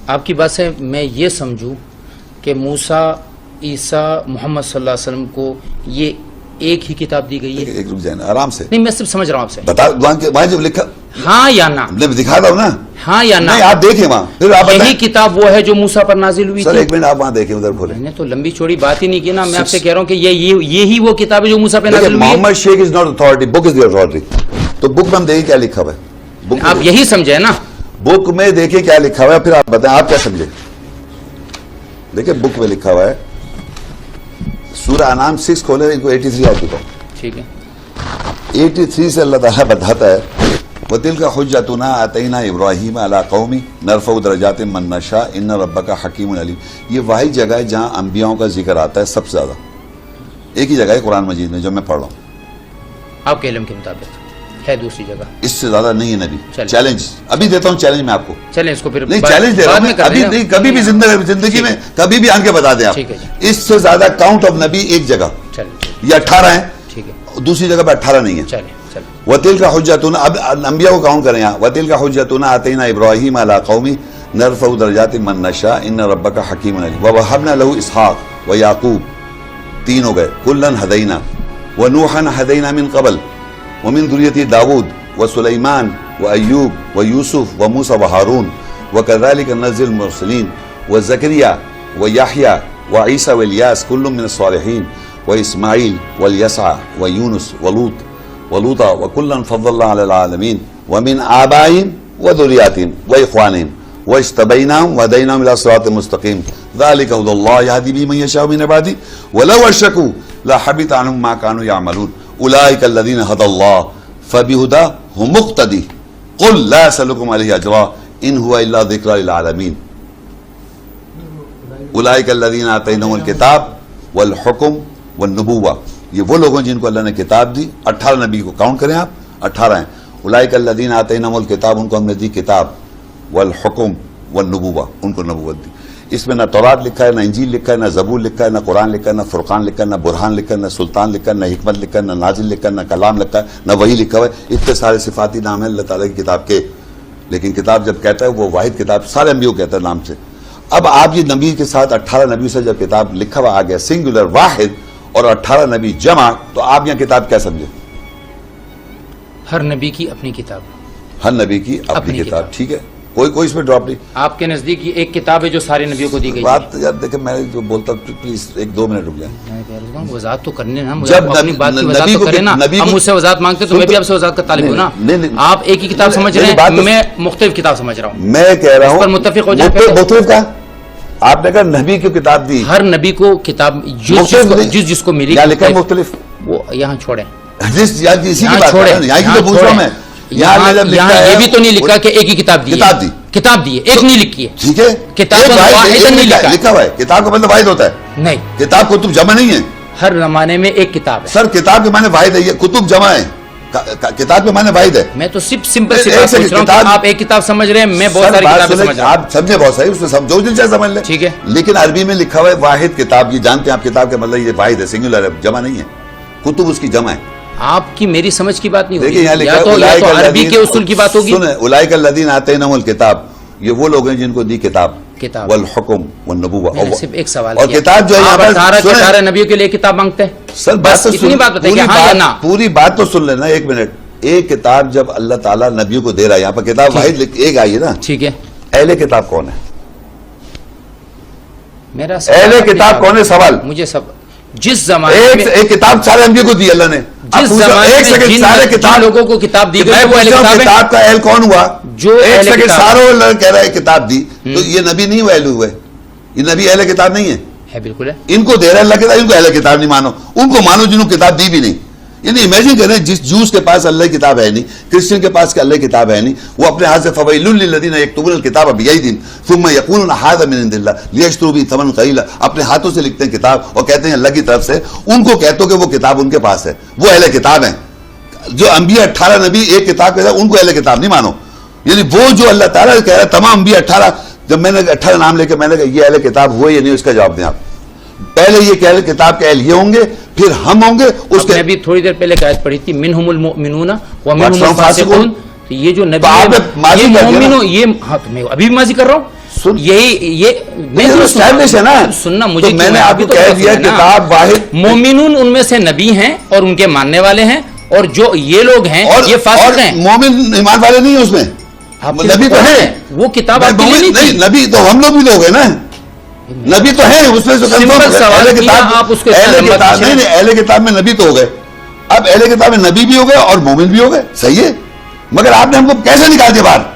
آپ کی بات سے میں یہ سمجھوں کہ موسیٰ، عیسیٰ، محمد صلی اللہ علیہ وسلم کو یہ ایک ہی کتاب دی گئی ہے؟ ایک رک جائیں آرام سے، نہیں میں صرف سمجھ رہا ہوں آپ سے، بتا وہاں جب لکھا ہاں یا نہ، میں دکھا رہا ہوں نا، ہاں یا نہ؟ نہیں آپ دیکھیں وہاں، پھر آپ یہی کتاب وہ ہے جو موسیٰ پر نازل ہوئی سر تھی؟ ایک منٹ آپ وہاں دیکھیں ادھر بولیں. میں نے تو لمبی چوڑی بات ہی نہیں کی نا، میں آپ سے کہہ رہا ہوں کہ یہی وہ کتاب ہے جو موسیٰ پہ نازل ہوئی ہے. محمد شیخ is not authority, book is the authority. تو بک میں ہم دیکھیں کیا لکھا ہوا ہے، آپ یہی سمجھے نا؟ بک میں دیکھیں کیا لکھا ہوا ہے، پھر آپ بتائیں آپ کیا سمجھیں. دیکھیں بک میں لکھا ہوا ہے، سورہ انعام 6 کھولے، ان کو 83 آیت دکھاؤ. ٹھیک ہے، 83 سے اللہ تعالیٰ بتاتا ہے وَتِلْكَ حُجَّتُنَا آتَيْنَا إِبْرَاهِيمَ عَلَىٰ قَوْمِ نَرْفَعُ دَرَجَاتٍ مَن نَّشَاءُ إِنَّ رَبَّكَ حَكِيمٌ عَلِيمٌ. یہ واحد جگہ ہے جہاں انبیاؤں کا ذکر آتا ہے سب سے زیادہ، ایک ہی جگہ ہے قرآن مجید میں جو میں پڑھ رہا ہوں. آپ کے علم کے مطابق ہے دوسری جگہ؟ اس سے زیادہ نہیں ہے نبی. چلیں. چیلنج ابھی دیتا ہوں، چیلنج میں آپ کو، چلیں اس کو پھر نہیں چیلنج دے رہا ہوں ابھی نہیں، کبھی بھی زندگی میں کبھی بھی آن کے بتا دیں آپ. ٹھیک ہے جی. اس سے زیادہ کاؤنٹ آف نبی ایک جگہ، چلیں یہ 18 ہیں، ٹھیک ہے، دوسری جگہ پہ 18 نہیں ہے. چلیں چلیں. وَتِلْكَ حُجَّتُنَا، اب انبیاء کو کاؤنٹ کریں یہاں. وَتِلْكَ حُجَّتُنَا آتَيْنَا إِبْرَاهِيمَ عَلَىٰ قَوْمِ نَرْفَعُ دَرَجَاتٍ مَن نَّشَاءُ إِنَّ رَبَّكَ حَكِيمٌ عَلِيمٌ. وَوَهَبْنَا لَهُ إِسْحَاقَ وَيَعْقُوبَ، 3 ہو گئے. كُلًّا هَدَيْنَا وَنُوحًا هَدَيْنَا مِن قَبْلُ وَمِن ذُرِّيَّتِ داود وسليمان وأيوب ويوسف وموسى وهارون وكذلك ننزل المرسلين وزكريا ويحيى وعيسى والياس كل من الصالحين وإسماعيل واليسع ويونس ولوطا وكلا فضلنا على العالمين ومن آبائهم وذرياتهم وإخوانهم واجتبيناهم وهديناهم إلى صراط مستقيم ذلك هدى الله يهدي به من يشاء من عباده ولو أشركوا لحبط عنهم ما كانوا يعملون أولئك الذين هدى الله فبهداه هم مقتدي قل لا أسألكم عليه أجرا إن هو إلا ذكرى للعالمين أولئك الذين آتيناهم الكتاب والحكم والنبوة. یہ وہ لوگ ہیں جن کو اللہ نے کتاب دی. 18 نبی کو کاؤنٹ کریں آپ، 18 ہیں. أولئك الذين آتيناهم الكتاب، ان کو ہم نے دی کتاب، والحکم والنبوة، ان کو نبوت دی. اس میں نہ تورات لکھا ہے، نہ انجیل لکھا ہے، نہ زبور لکھا ہے، نہ قرآن لکھا ہے، نہ فرقان لکھا ہے، نہ برہان لکھا ہے، نہ سلطان لکھا ہے، نہ حکمت لکھا ہے، نہ نازل لکھا ہے، نہ کلام لکھا ہے، نہ وحی لکھا ہوا ہے. اتنے سارے صفاتی نام ہیں اللہ تعالیٰ کی کتاب کے. لیکن کتاب جب کہتا ہے وہ واحد کتاب سارے انبیاء کہتا ہے نام سے. اب آپ یہ نبی کے ساتھ 18 نبیوں سے جب کتاب لکھا ہوا آ گیا سنگولر واحد اور 18 نبی جمع، تو آپ یہاں کتاب کیا سمجھے؟ ہر نبی کی اپنی کتاب، ہر نبی کی اپنی کتاب. ٹھیک ہے، کوئی اس میں ڈراپ نہیں. آپ کے نزدیک یہ ایک کتاب ہے جو سارے نبیوں کو دی گئی؟ بات یار دیکھیں، میں جو بولتا ہوں پلیز 1-2 منٹ رک جائیں. میں کہہ رہا ہوں وضاحت تو کرنے نا، جب اپنی بات کی وضاحت تو کریں نا. ہم مجھ سے وضاحت مانگتے تو میں بھی آپ سے وضاحت کا طالب ہوں نا. آپ ایک ہی کتاب سمجھ رہے ہیں، میں مختلف کتاب سمجھ رہا ہوں. میں کہہ رہا ہوں پر متفق ہو جائیں. مختلف کا آپ نے کہا نبی کی کتاب دی، ہر نبی کو کتاب جس کو ملی لکھا ہے مختلف، وہ یہاں چھوڑیں، اسی کی بات یہاں کی تو پوچھ رہا ہوں میں. یہاں یہ بھی تو نہیں لکھا کہ ایک ہی کتاب دی، کتاب دی ہے، ایک نہیں لکھی ہے. ٹھیک ہے، کتاب لکھا ہوا ہے. کتاب کا مطلب واحد ہوتا ہے نہیں، کتاب کتب جمع نہیں ہے. ہر زمانے میں ایک کتاب ہے. سر کتاب کے معنی واحد ہے، یہ کتب جمع ہے، کتاب کے معنی واحد ہے. میں تو صرف سمپل سی بات پوچھ رہا ہوں کہ آپ ایک کتاب سمجھ رہے ہیں، میں بہت ساری کتابیں سمجھ رہا ہوں. آپ سمجھے بہت ساری، اس میں جو دل چاہے سمجھ لیں. ٹھیک ہے، لیکن عربی میں لکھا ہوا ہے واحد کتاب. یہ جانتے ہیں آپ کتاب کا مطلب یہ واحد ہے، سنگولر ہے، جمع نہیں ہے. کتب اس کی جمع ہے. آپ کی میری سمجھ کی بات نہیں ہوگی، دیکھیں یہاں لکھا ہے یا تو عربی کے اصول کی بات ہوگی. سنیں، اولئک الذین آتیناہم الکتاب، یہ وہ لوگ ہیں جن کو دی کتاب والحکم والنبوہ. صرف ایک سوال اور کتاب جو ہے سارے نبیوں کے لیے کتاب مانگتے ہیں. سر بات اتنی بات بتائیے ہاں یا نہ. پوری بات تو سن لینا. 1 منٹ. ایک کتاب جب اللہ تعالیٰ نبیوں کو دے رہا ہے، یہاں پر کتاب واحد ایک آئی ہے نا. ٹھیک ہے، اہل کتاب کون ہے؟ میرا اہل کتاب کون ہے؟ سوال مجھے سب جس زمانے میں ایک کتاب سارے انبیاء کو دی اللہ نے. جس زمانے میں سارے کتاب لوگوں کو کتاب دی گئی، وہ کتاب کا اہل کون ہوا؟ جو ایک سیکنڈ ساروں اللہ کہہ رہا ہے کتاب دی، تو یہ نبی نہیں اہل ہوئے، یہ نبی اہل کتاب نہیں ہے. بالکل ہے. ان کو دے رہا ہے اللہ کتاب، ان کو اہل کتاب نہیں مانو. ان کو مانو جنہوں کتاب دی بھی نہیں. یعنی امیجن کریں جس جوس کے پاس اللہ کی کتاب ہے نہیں، کرسچن کے پاس اللہ کی کتاب ہے نہیں، وہ اپنے ہاتھ سے فویل للذین یکتبون الکتاب بایدیہم ثم یقولون ھذا من عند اللہ لیشتروا بہ ثمنا قلیلا. اپنے ہاتھوں سے لکھتے ہیں کتاب اور کہتے ہیں اللہ کی طرف سے. ان کو کہتے ہو کہ وہ کتاب ان کے پاس ہے، وہ اہل کتاب ہیں. جو انبیاء 18 نبی ایک کتاب کے ساتھ، ان کو اہل کتاب نہیں مانو. یعنی وہ جو اللہ تعالیٰ کہہ رہا ہے تمام انبیاء 18، جب میں نے 18 نام لے کے میں نے کہا یہ اہل کتاب ہوئے یا نہیں، اس کا جواب دیں آپ. پہلے یہ کہ اہل کتاب کے اہل یہ ہوں گے، پھر ہم ہوں گے. اس کے ابھی تھوڑی دیر پہلے آیت پڑھی تھی منہم المؤمنون ومنہم الفاسقون. یہ جو نبی یہ ہاں تو میں ابھی بھی ماضی کر رہا ہوں. سن یہ میں تو اسٹیبلش ہے نا. سننا مجھے تو میں نے آپ کو کہہ دیا کتاب واحد. مومنون ان میں سے نبی ہیں اور ان کے ماننے والے ہیں, اور جو یہ لوگ ہیں یہ فاسق ہیں. مومن ایمان والے نہیں ہیں اس میں, نبی تو ہیں. وہ کتاب آپ کے لیے نہیں تھی. نبی تو ہم لوگ بھی تو ہو گئے نا, نبی تو ہیں اس میں. سمپل سوال کیا, آپ اس کو اہل کتاب میں نبی تو ہو گئے, اب اہل کتاب میں نبی بھی ہو گئے اور مومن بھی ہو گئے, صحیح ہے, مگر آپ نے ہم کو کیسے نکال دیا باہر؟